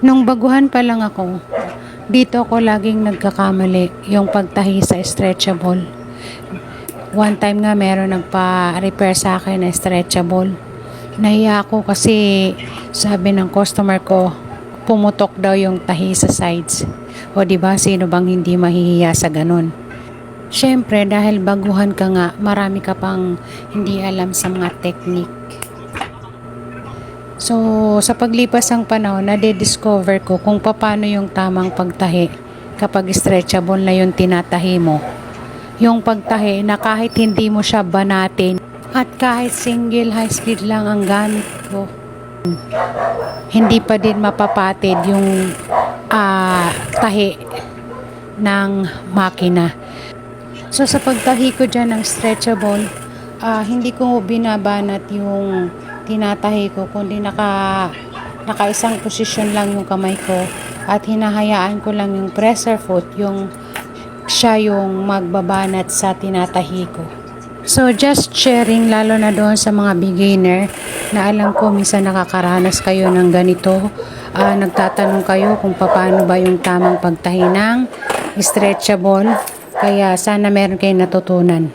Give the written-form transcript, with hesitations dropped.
Nung baguhan pa lang ako, dito ako laging nagkakamali yung pagtahi sa stretchable. One time nga meron nagpa-repair sa akin na stretchable. Nahiya ako kasi sabi ng customer ko, pumutok daw yung tahi sa sides. O di ba sino bang hindi mahihiya sa ganun? Syempre dahil baguhan ka nga, marami ka pang hindi alam sa mga technique. So, sa paglipas ng panahon, nade-discover ko kung paano yung tamang pagtahi kapag stretchable na yung tinatahi mo. Yung pagtahi na kahit hindi mo siya banatin at kahit single high speed lang ang gamit ko, hindi pa din mapapatid yung tahi ng makina. So, sa pagtahi ko dyan ng stretchable, hindi ko binabanat yung tinatahi ko, kundi naka-isang posisyon lang yung kamay ko at hinahayaan ko lang yung pressure foot, siya yung magbabanat sa tinatahi ko. So just sharing, lalo na doon sa mga beginner na alam ko minsan nakakaranas kayo ng ganito, nagtatanong kayo kung paano ba yung tamang pagtahi ng stretchable, kaya sana meron kayong natutunan.